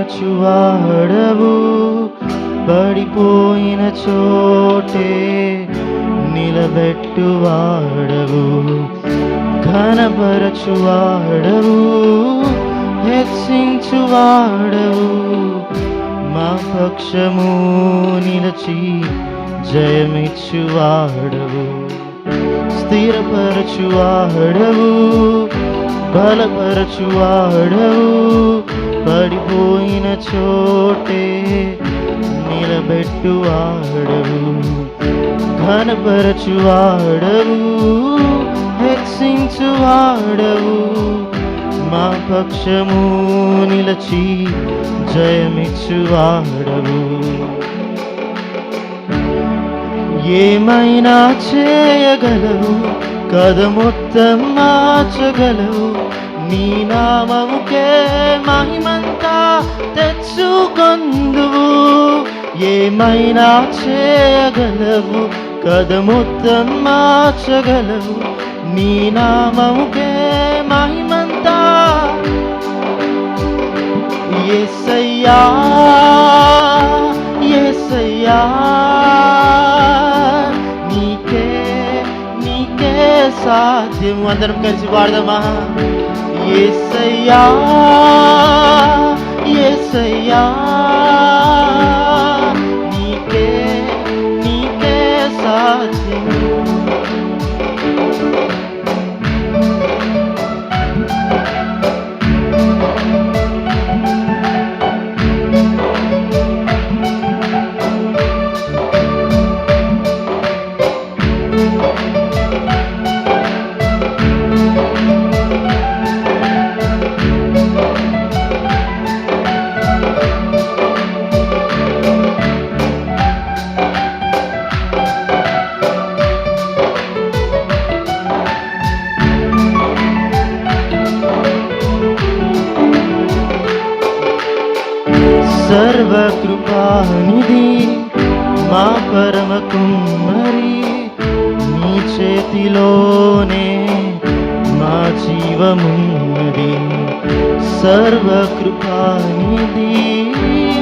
బలపరచువాడవు, పడిపోయిన చోటే నిలబెట్టువాడవు, ఘనపరచువాడవు, హెచ్చించువాడవు, మా పక్షము నిలచి జయమిచ్చువాడవు, స్థిరపరచువాడవు, బలపరచువాడవు, పడిపోయిన చోటే నిలబెట్టువాడవు, ఘనపరచువాడవు, హెచ్చించువాడవు, మా పక్షము నిలచి జయమిచ్చువాడవు. ఏమైనా చేయగలవు, కథ మొత్తం మార్చగలవు, నీ నామముకే మహిమంతా తెచ్చుకొందువు. ఏమైనా చేయగలవు, కథ మొత్తం మార్చగలవు, నీ నామముకే మహిమంతా. యేసయ్యా యేసయ్యా, నీకే సాధ్యం. అందరం కలిసి పాడదామా? యేసయ్యా యేసయ్యా, నీకే సాధ్యం. సర్వకృపానిధి మా పరమ కుమ్మరి, నీ చేతిలోనే మా జీవమున్నది. సర్వకృపానిధి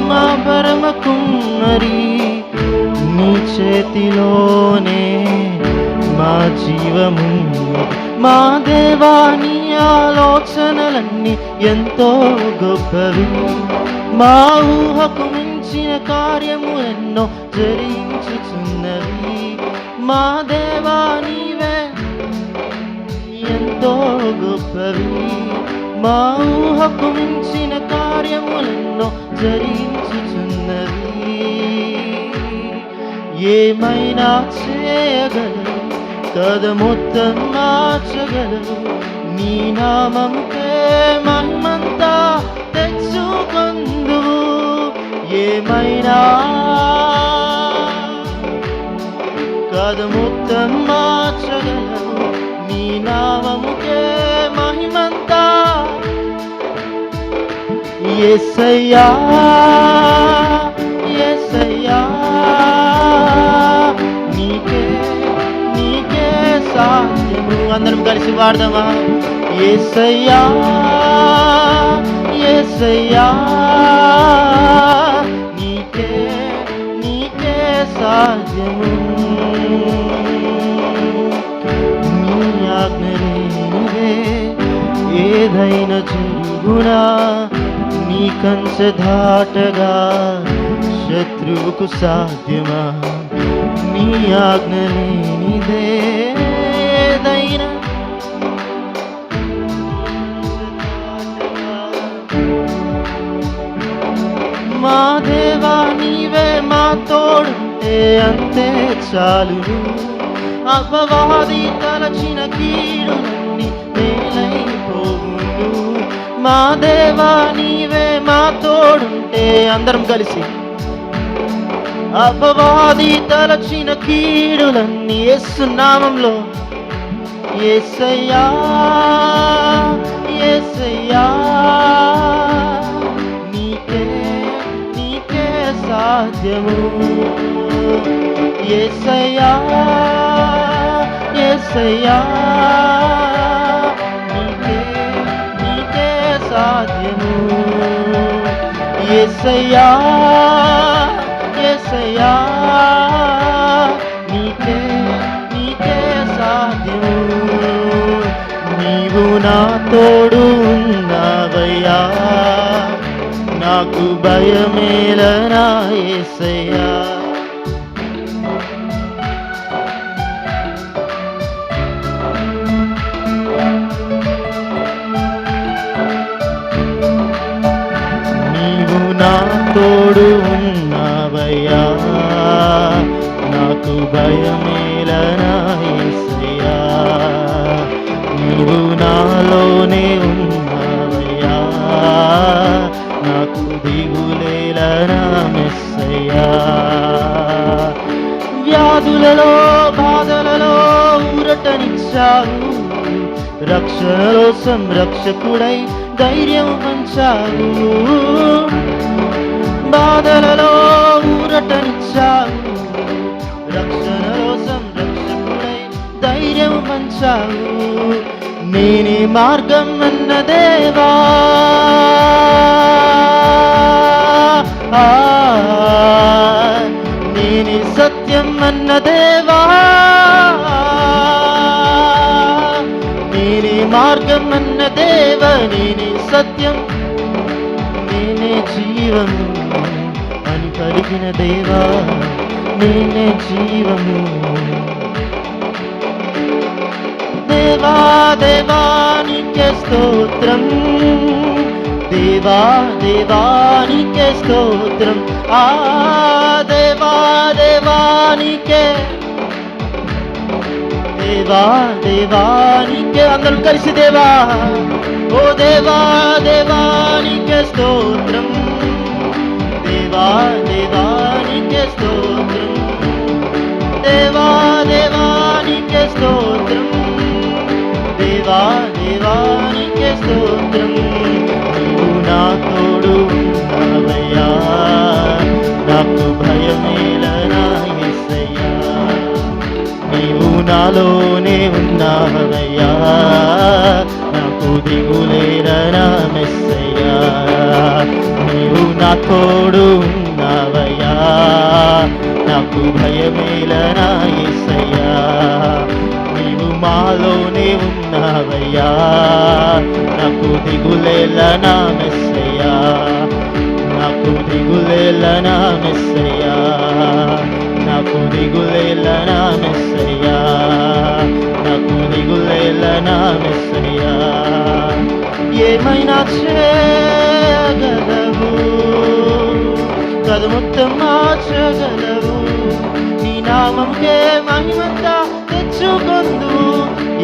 మా పరమ కుమ్మరి, నీ చేతిలోనే మా జీవమున్నది. మా దేవా, నీ ఆలోచనలన్నీ ఎంతో గొప్పవి, మా ఊహకు మించిన కార్యము ఎన్నో జరిగించుచున్నవి. మా దేవా, నీవే ఎంతో గొప్పవి, మా ఊహకు మించిన కార్యములెన్నో జరిగించుచున్నవి. ఏమైనా చేయగలవు, కథ మొత్తం మార్చగలవు, నీ నామముకే మహిమంతా తెచ్చుకొందువు. ఏమైనా కథ మొత్తం మార్చగలవు, నీ నామముకే మహిమంతా. యేసయ్యా యేసయ్యా, నీకే సాధ్యము. అందరం కలిసి పాడదామా? యేసయ్యా యేసయ్యా, నీకే సాధ్యము. నీ ఆజ్ఞ లేనిదే ఏదైనా జరుగునా, నీ కంచె దాటగా శత్రువుకు సాధ్యమా? నీ ఆజ్ఞ లేనిదే ఏదైనా మా దేవా, నీవే మా తోడుంటే అంతే చాలును. అపవాది తలచిన కీడులన్నీ మేలైపోవును. మా దేవా, నీవే మా తోడుంటే, అందరం కలిసి, అపవాది తలచిన కీడులన్నీ యేసు నామములో. యేసయ్యా యేసయ్యా, నీకే సాధ్యము. యేసయ్యా యేసయ్యా, నీకే సాధ్యము. యేసయ్యా యేసయ్యా నీకే నీకే సాధ్యము నీవు నా తోడు ఉన్నావయ్యా నాకు భయమేలనా యేసయ్యా నీవు నా తోడు ఉన్నావయ్యా నాకు భయమేలనా యేసయ్యా నీవు నాలోనే ఉన్నావయ్యా నాకు దిగులేలనా మెస్సయ్యా వ్యాధులలో బాధలలో ఊరటనిచ్చావు రక్షణలో సంరక్షకుడై ధైర్యం పంచావు బాధలలో ఊరటనిచ్చావు రక్షణలో సంరక్షకుడై ధైర్యం పంచావు నేనే మార్గం అన్న దేవా నేనే సత్యం అన్న దేవా నేనే మార్గం అన్న దేవ నేనే సత్యం నేనే జీవము అని పలికిన దేవా నేనే జీవము దేవా దేవా నీకే స్తోత్రం దేవా దేవా నీకే స్తోత్రం దేవా దేవా నీకే దేవా దేవా నీకే అందరూ కలిసి దేవా ఓ దేవా దేవా నీకే స్తోత్రం దేవా దేవా నీకే స్తోత్రం దేవా దేవా నీకే స్తోత్రం దేవా దేవా నీకే స్తోత్రం నీవు నా తోడు ఉన్నావయ్యా నాకు భయమేలనా యేసయ్యా నీవు నాలోనే ఉన్నావయ్యా నాకు దిగులేలనా మెస్సయ్యా నీవు నా తోడు ఉన్నావయ్యా నాకు భయమేలనా యేసయ్యా నీవు మాలోనే ఉన్నావయ్యా నాకు దిగులేలనా మెస్సయ్యా నాకు దిగులేలనా మెస్సయ్యా నాకు దిగులేలనా మెస్సయ్యా నాకు దిగులేలనా మెస్సయ్యా ఏమైనా చేయగలవు కదు మొత్తం మార్చగలవు నీ నామంకే మహిమంతా తెచ్చుకొందు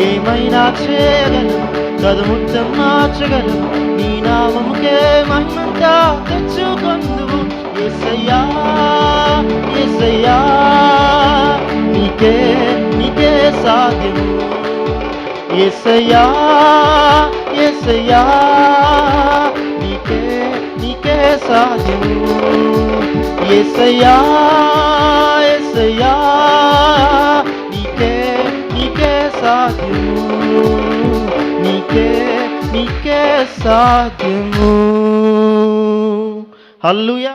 ఏమైనా చేయగలవు కదు మొత్తం మార్చగలవు నీ నామంకే మహిమంతా తెచ్చుకొందు యేసయ్యా యేసయ్యా నీకే నీకే సాధ్యము యేసయ్యా యేసయ్యా నీకే నీకే సాధ్యము యేసయ్యా యేసయ్యా నీకే నీకే సాధ్యము నీకే నీకే సాధ్యము హల్లెలూయా